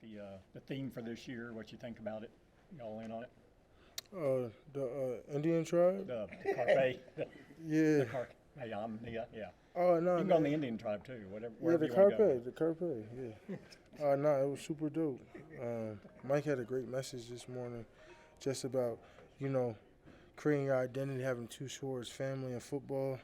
the theme for this year, what you think about it. Y'all in on it? The Indian tribe. The Carpe, Yeah. the Carpe. Yeah. Oh You no, can go on the man. Indian tribe too, whatever. Yeah, Wherever the you want to go. Carpe, the Carpe. Yeah. No, it was super dope. Mike had a great message this morning, just about you know creating your identity, having two swords, family and football,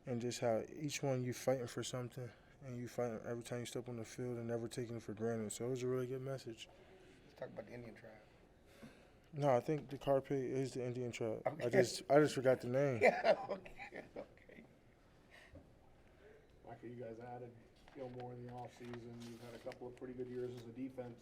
and just how each one you fighting for something, and you fighting every time you step on the field and never taking it for granted. So it was a really good message. Let's talk about the Indian tribe. No, I think the Carpe is the Indian tribe. Okay. I just forgot the name. Yeah, okay. Micah, you guys added Gilmore in the offseason. You've had a couple of pretty good years as a defense.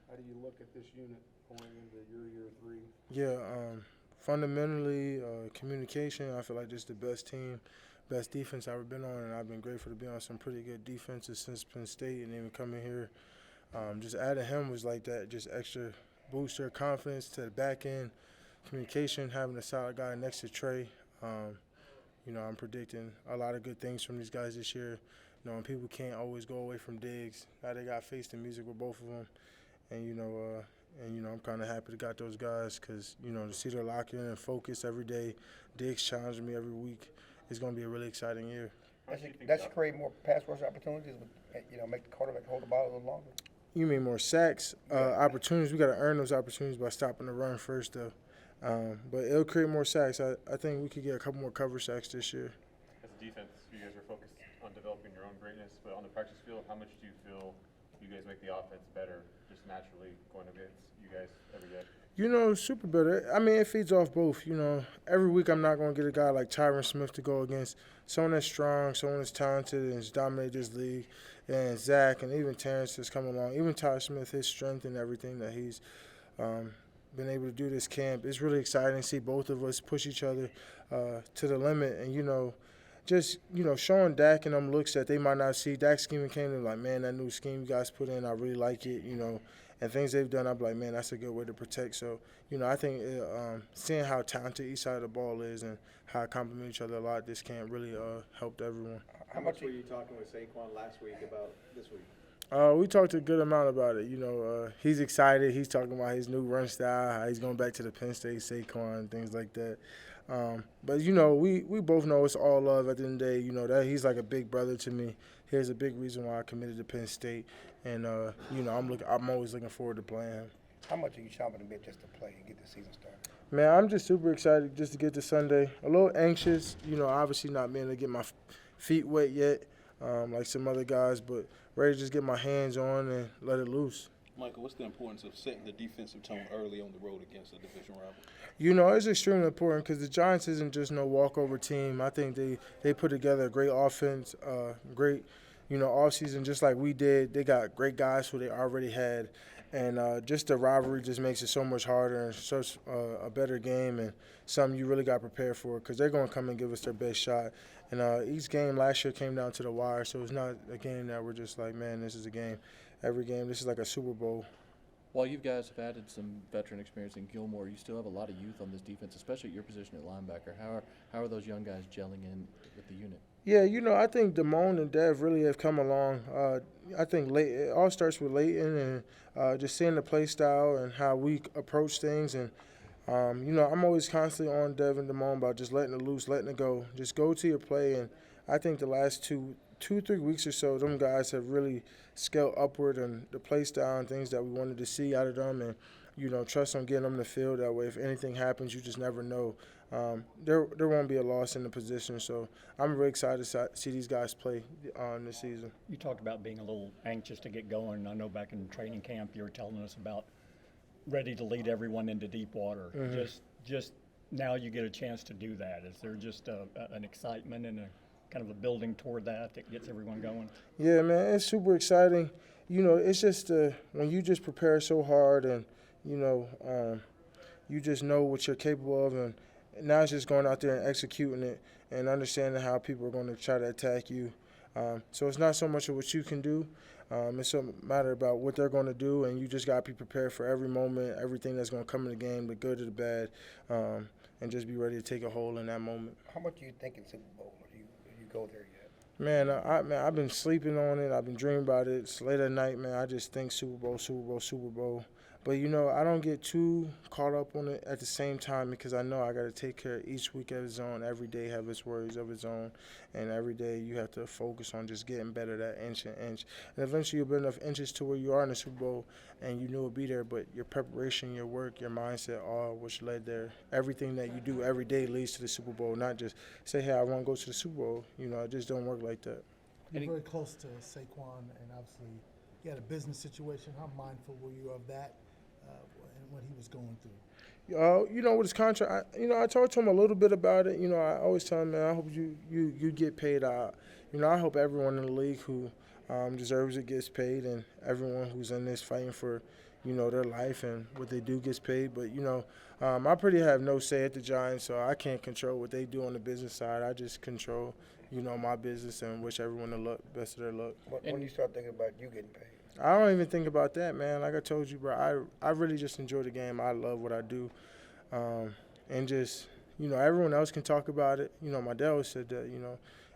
How do you look at this unit going into your year 3? Yeah, fundamentally, communication. I feel like this is the best team, best defense I've ever been on, and I've been grateful to be on some pretty good defenses since Penn State, and even coming here. Just adding him was like that, just extra booster confidence to the back end, communication, having a solid guy next to Trey. I'm predicting a lot of good things from these guys this year. When people can't always go away from Diggs, now they got face to music with both of them, and I'm kind of happy to got those guys because to see their lock in and focus every day. Diggs challenging me every week. It's going to be a really exciting year. That should create more pass rush opportunities. Make the quarterback hold the ball a little longer. You mean more sacks, opportunities? We got to earn those opportunities by stopping the run first, though. But it'll create more sacks. I think we could get a couple more cover sacks this year. As a defense, you guys are focused on developing your own greatness, but on the practice field, how much do you feel you guys make the offense better just naturally going against you guys every day? Super better. I mean, it feeds off both. Every week I'm not going to get a guy like Tyron Smith to go against someone that's strong, someone that's talented and has dominated this league. And Zach and even Terrence has come along. Even Ty Smith, his strength and everything that he's been able to do this camp. It's really exciting to see both of us push each other to the limit. And, just, showing Dak and them looks that they might not see. Dak's scheme came to like, man, that new scheme you guys put in, I really like it, And things they've done, I'm like, man, that's a good way to protect. So, I think seeing how talented each side of the ball is and how it complement each other a lot, this camp really helped everyone. How much were you talking with Saquon last week about this week? We talked a good amount about it. He's excited. He's talking about his new run style, how he's going back to the Penn State Saquon, things like that. But we both know it's all love at the end of the day. That he's like a big brother to me. Here's a big reason why I committed to Penn State, and I'm always looking forward to playing him. How much are you chomping a bit just to play and get the season started? Man, I'm just super excited just to get to Sunday. A little anxious, obviously not being able to get my feet wet yet, like some other guys, but ready to just get my hands on and let it loose. Michael, what's the importance of setting the defensive tone early on the road against a division rival? It's extremely important because the Giants isn't just no walkover team. I think they put together a great offense, great, offseason just like we did. They got great guys who they already had. And just the rivalry just makes it so much harder and such a better game and something you really got prepared for because they're going to come and give us their best shot. And each game last year came down to the wire, so it's not a game that we're just like, man, this is a game. Every game, this is like a Super Bowl. While you guys have added some veteran experience in Gilmore, you still have a lot of youth on this defense, especially at your position at linebacker. How are those young guys gelling in with the unit? Yeah, I think Damone and Dev really have come along. I think it all starts with Leighton and just seeing the play style and how we approach things. And, I'm always constantly on Dev and Damone about just letting it loose, letting it go. Just go to your play. And I think the last 2-3 weeks or so, them guys have really scaled upward and the play style and things that we wanted to see out of them. And, trust on getting them in the field. That way, if anything happens, you just never know. There won't be a loss in the position, so I'm really excited to see these guys play this season. You talked about being a little anxious to get going. I know back in training camp you were telling us about ready to lead everyone into deep water. Mm-hmm. Just now you get a chance to do that. Is there just an excitement and a kind of a building toward that gets everyone going? Yeah, man, it's super exciting. It's just when you just prepare so hard and, you just know what you're capable of and now it's just going out there and executing it and understanding how people are going to try to attack you. So it's not so much of what you can do. It's a matter about what they're going to do, and you just got to be prepared for every moment, everything that's going to come in the game, the good or the bad, and just be ready to take a hold in that moment. How much do you think in Super Bowl? Or do you go there yet? Man, I've been sleeping on it. I've been dreaming about it. It's late at night, man. I just think Super Bowl, Super Bowl, Super Bowl. But, I don't get too caught up on it at the same time because I know I got to take care of each week of its own. Every day have its worries of its own. And every day you have to focus on just getting better that inch and inch. And eventually you'll build enough inches to where you are in the Super Bowl and you knew it'll be there. But your preparation, your work, your mindset, all which led there. Everything that you do every day leads to the Super Bowl. Not just say, hey, I want to go to the Super Bowl. It just don't work like that. You're very close to Saquon, and obviously you had a business situation. How mindful were you of that and what he was going through? With his contract, I talked to him a little bit about it. I always tell him, man, I hope you get paid out. I hope everyone in the league who deserves it gets paid, and everyone who's in this fighting for, their life and what they do gets paid. But, I pretty have no say at the Giants, so I can't control what they do on the business side. I just control, my business and wish everyone the best of their luck. When you start thinking about you getting paid? I don't even think about that, man. Like I told you, bro, I really just enjoy the game. I love what I do. And just, everyone else can talk about it. My dad always said that,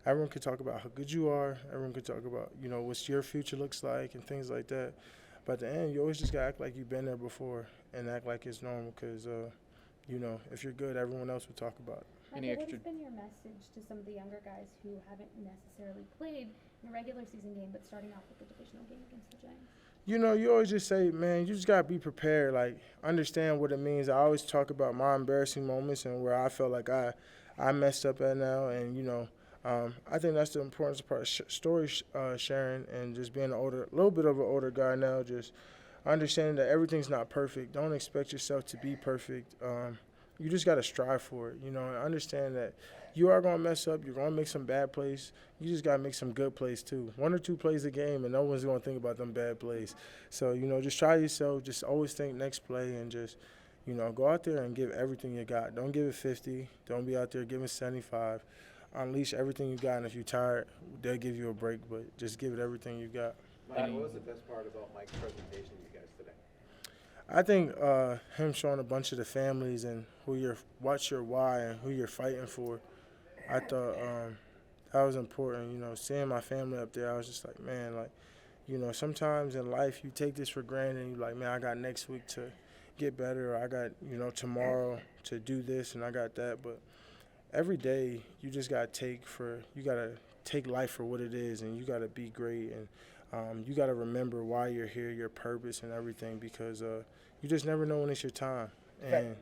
everyone can talk about how good you are. Everyone can talk about, what your future looks like and things like that. But at the end, you always just got to act like you've been there before and act like it's normal because, if you're good, everyone else will talk about it. Any What extra? has been your message to some of the younger guys who haven't necessarily played in a regular season game but starting off with the divisional game against the Giants? You always just say, man, you just got to be prepared, like, understand what it means. I always talk about my embarrassing moments and where I felt like I messed up at now. And, I think that's the important part of story sharing and just being a little bit of an older guy now, just understanding that everything's not perfect. Don't expect yourself to be perfect. You just got to strive for it, and understand that you are going to mess up. You're going to make some bad plays. You just got to make some good plays, too. 1 or 2 plays a game, and no one's going to think about them bad plays. So, just try yourself. Just always think next play and just, go out there and give everything you got. Don't give it 50. Don't be out there giving 75. Unleash everything you got, and if you're tired, they'll give you a break, but just give it everything you got. Mike, what was the best part about Mike's presentation to you guys today? I think him showing a bunch of the families and what's your why and who you're fighting for. I thought that was important. Seeing my family up there, I was just like, man, like, sometimes in life you take this for granted and you're like, man, I got next week to get better, or I got, tomorrow to do this and I got that. But every day you just got to take life for what it is, and you got to be great, and you got to remember why you're here, your purpose and everything, because you just never know when it's your time. And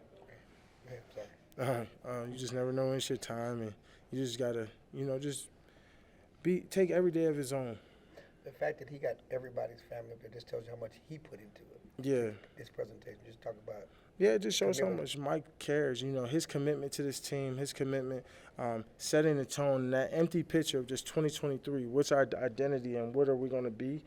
you just never know when it's your time, and you just got to, just take every day of his own. The fact that he got everybody's family up there just tells you how much he put into it. Yeah. This presentation, just talk about it. Yeah, it just shows how much Mike cares. His commitment to this team, his commitment, setting the tone, that empty picture of just 2023, what's our identity and what are we going to be?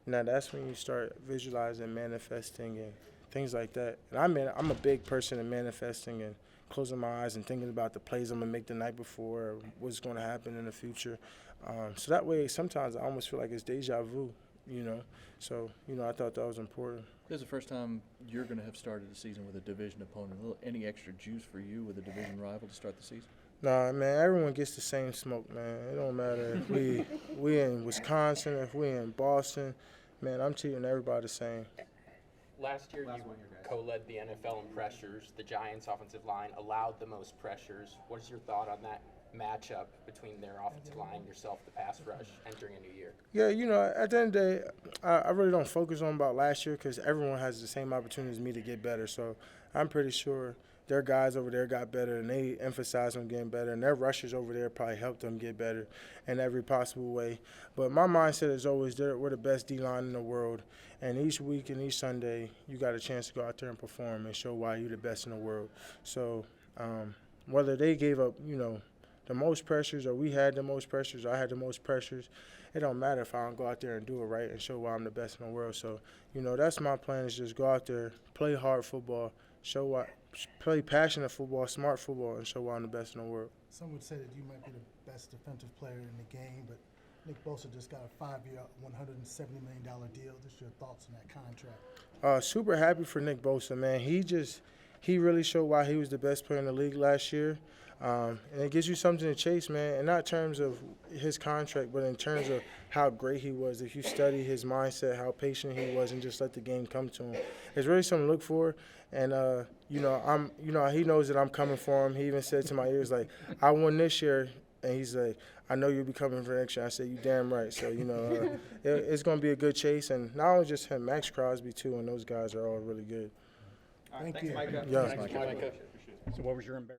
Now that's when you start visualizing, manifesting, and things like that. And I'm a big person in manifesting and closing my eyes and thinking about the plays I'm going to make the night before, or what's going to happen in the future. So that way, sometimes I almost feel like it's deja vu, So, I thought that was important. This is the first time you're going to have started the season with a division opponent. Any extra juice for you with a division rival to start the season? Nah, man, everyone gets the same smoke, man. It don't matter if we in Wisconsin, if we in Boston. Man, I'm treating everybody the same. Last year, you co-led the NFL in pressures. The Giants' offensive line allowed the most pressures. What is your thought on that matchup between their offensive line, yourself, the pass rush, entering a new year? Yeah, at the end of the day, I really don't focus on about last year because everyone has the same opportunity as me to get better. So I'm pretty sure their guys over there got better, and they emphasized on getting better, and their rushers over there probably helped them get better in every possible way. But my mindset is always we're the best D-line in the world, and each week and each Sunday you got a chance to go out there and perform and show why you're the best in the world. So whether they gave up, the most pressures, or we had the most pressures, or I had the most pressures, it don't matter if I don't go out there and do it right and show why I'm the best in the world. So, that's my plan, is just go out there, play hard football, play passionate football, smart football, and show why I'm the best in the world. Some would say that you might be the best defensive player in the game, but Nick Bosa just got a 5-year, $170 million deal. Just your thoughts on that contract? Super happy for Nick Bosa, man. he really showed why he was the best player in the league last year. And it gives you something to chase, man, and not in terms of his contract, but in terms of how great he was. If you study his mindset, how patient he was, and just let the game come to him, it's really something to look for. And he knows that I'm coming for him. He even said to my ears, like, I won this year, and he's like, I know you'll be coming for next year. I said, you damn right. So it's going to be a good chase, and not only just him, Max Crosby too, and those guys are all really good. Thank you. Yeah. So what was your embarrassment?